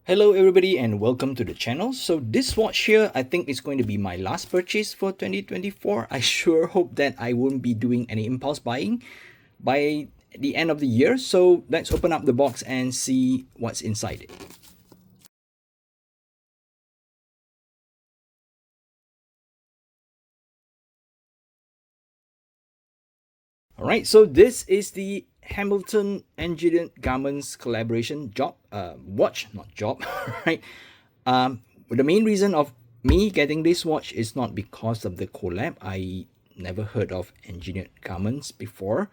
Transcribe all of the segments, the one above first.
Hello everybody and welcome to the channel. So this watch here, I think is going to be my last purchase for 2024. I sure hope that I won't be doing any impulse buying by the end of the year. So let's open up the box and see what's inside it. Alright, so this is the Hamilton Engineered Garments collaboration watch, not job, right? The main reason of me getting this watch is not because of the collab. I never heard of Engineered Garments before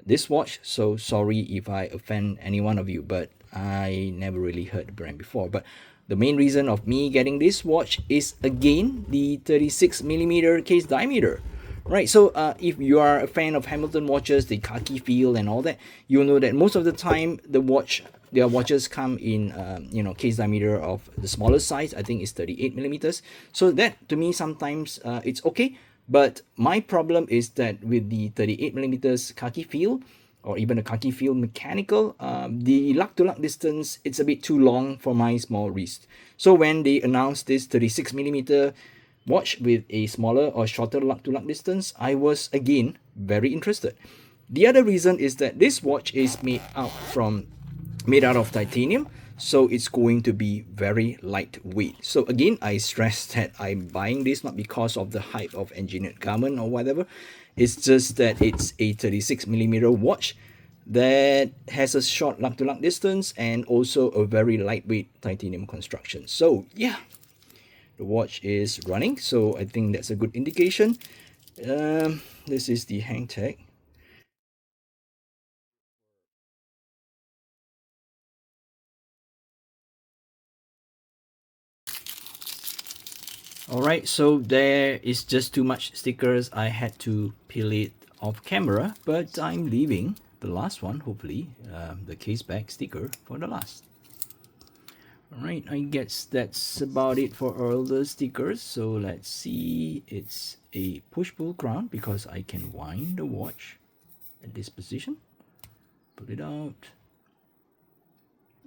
this watch, so sorry if I offend any one of you, but I never really heard the brand before. But the main reason of me getting this watch is again the 36mm case diameter. Right, so if you are a fan of Hamilton watches, the khaki field and all that, you'll know that most of the time their watches come in case diameter of the smaller size. I think it's 38mm. So that to me sometimes it's okay. But my problem is that with the 38mm khaki field or even the khaki field mechanical, the lug-to-lug distance, it's a bit too long for my small wrist. So when they announced this 36mm watch with a smaller or shorter lug-to-lug distance, I was again very interested. The other reason is that this watch is made out of titanium, so it's going to be very lightweight. So again, I stress that I'm buying this not because of the hype of engineered garment or whatever. It's just that it's a 36mm watch that has a short lug-to-lug distance and also a very lightweight titanium construction. So yeah, the watch is running, so I think that's a good indication. This is the hang tag. Alright, so there is just too much stickers. I had to peel it off camera, but I'm leaving the last one, hopefully, the case back sticker for the last. Alright, I guess that's about it for all the stickers. So let's see, it's a push-pull crown because I can wind the watch at this position. Pull it out.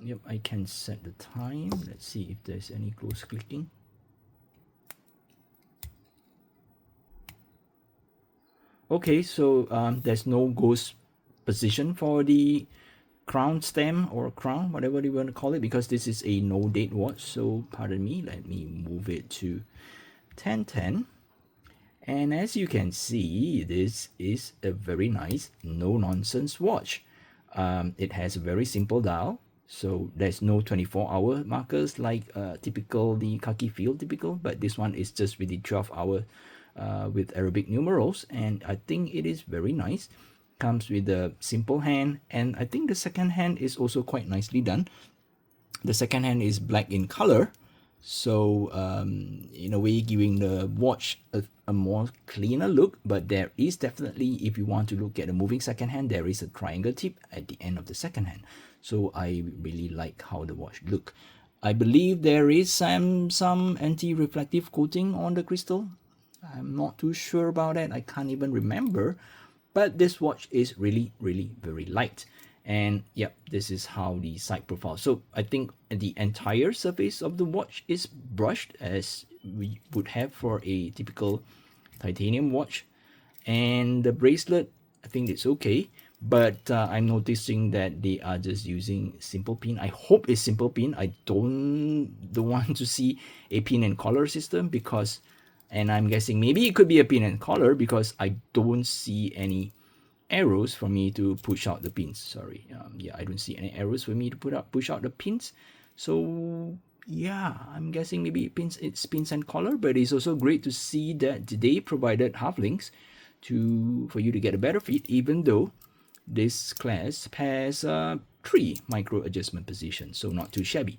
Yep, I can set the time. Let's see if there's any close clicking. Okay, so there's no ghost position for the crown stem or crown, whatever you want to call it, because this is a no date watch. So pardon me, let me move it to 1010. And as you can see, this is a very nice no nonsense watch. It has a very simple dial, so there's no 24-hour markers like the khaki field typical, but this one is just with the 12-hour with Arabic numerals, and I think it is very nice. Comes with a simple hand, and I think the second hand is also quite nicely done. The second hand is black in color, so in a way giving the watch a more cleaner look. But there is definitely, if you want to look at a moving second hand, there is a triangle tip at the end of the second hand. So I really like how the watch look. I believe there is some anti-reflective coating on the crystal. I'm not too sure about that. I can't even remember. But this watch is really, really very light. And yep, this is how the side profile. So I think the entire surface of the watch is brushed as we would have for a typical titanium watch. And the bracelet, I think it's okay. But I'm noticing that they are just using simple pin. I hope it's simple pin. I don't want to see a pin and collar system because, and I'm guessing maybe it could be a pin and collar because I don't see any arrows for me to push out the pins. Sorry, yeah, I don't see any arrows for me to push out the pins. So yeah, I'm guessing maybe it's pins and collar, but it's also great to see that they provided half links for you to get a better fit, even though this clasp has 3 micro adjustment positions, so not too shabby.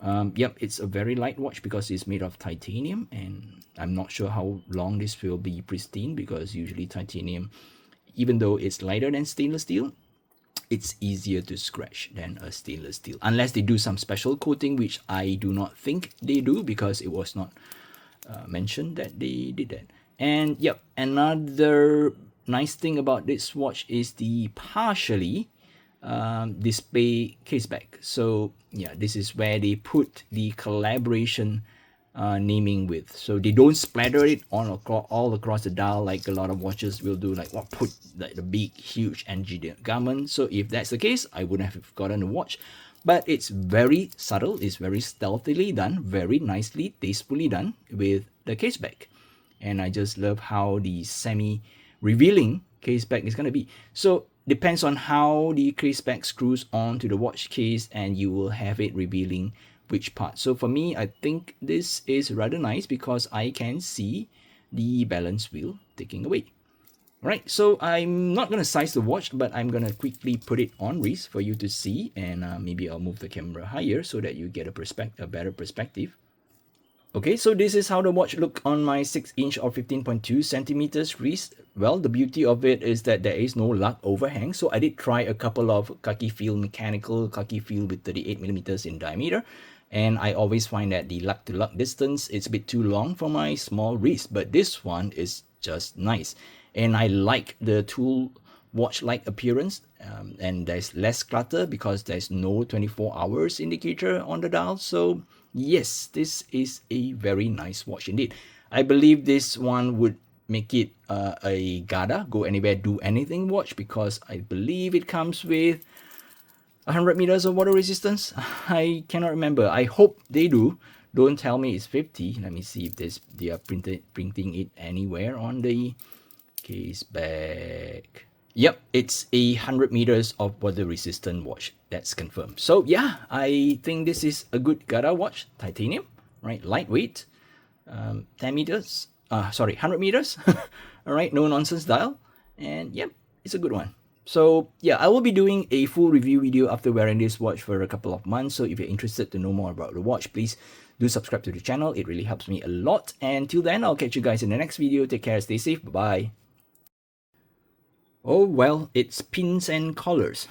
Yep, it's a very light watch because it's made of titanium, and I'm not sure how long this will be pristine because usually titanium, even though it's lighter than stainless steel, it's easier to scratch than a stainless steel unless they do some special coating, which I do not think they do because it was not mentioned that they did that. And yep, another nice thing about this watch is the partially display case back. So yeah, this is where they put the collaboration naming with. So they don't splatter it on all across the dial like a lot of watches will do, like what put like the big huge engineered garment. So if that's the case, I wouldn't have gotten a watch. But it's very subtle, it's very stealthily done, very nicely, tastefully done with the case back. And I just love how the semi-revealing case back is going to be. So depends on how the case back screws onto the watch case, and you will have it revealing which part. So for me, I think this is rather nice because I can see the balance wheel taking away. Right, so I'm not going to size the watch, but I'm going to quickly put it on wrist for you to see, and maybe I'll move the camera higher so that you get a better perspective. Okay, so this is how the watch look on my 6-inch or 15.2 centimeters wrist. Well, the beauty of it is that there is no lug overhang. So I did try a couple of khaki field mechanical khaki field with 38 millimeters in diameter. And I always find that the lug to lug distance is a bit too long for my small wrist. But this one is just nice. And I like the tool watch-like appearance, and there's less clutter because there's no 24 hours indicator on the dial. So yes, this is a very nice watch indeed. I believe this one would make it a Gada go anywhere do anything watch, because I believe it comes with 100 meters of water resistance. I cannot remember. I hope they do. Don't tell me it's 50. Let me see if they are printing it anywhere on the case back. Yep, it's 100 meters of water resistant watch. That's confirmed. So yeah, I think this is a good Gada watch. Titanium, right? Lightweight, 10 meters. Sorry, 100 meters. All right, no nonsense dial. And yep, it's a good one. So yeah, I will be doing a full review video after wearing this watch for a couple of months. So if you're interested to know more about the watch, please do subscribe to the channel. It really helps me a lot. And till then, I'll catch you guys in the next video. Take care, stay safe. Bye-bye. Oh, well, it's pins and collars.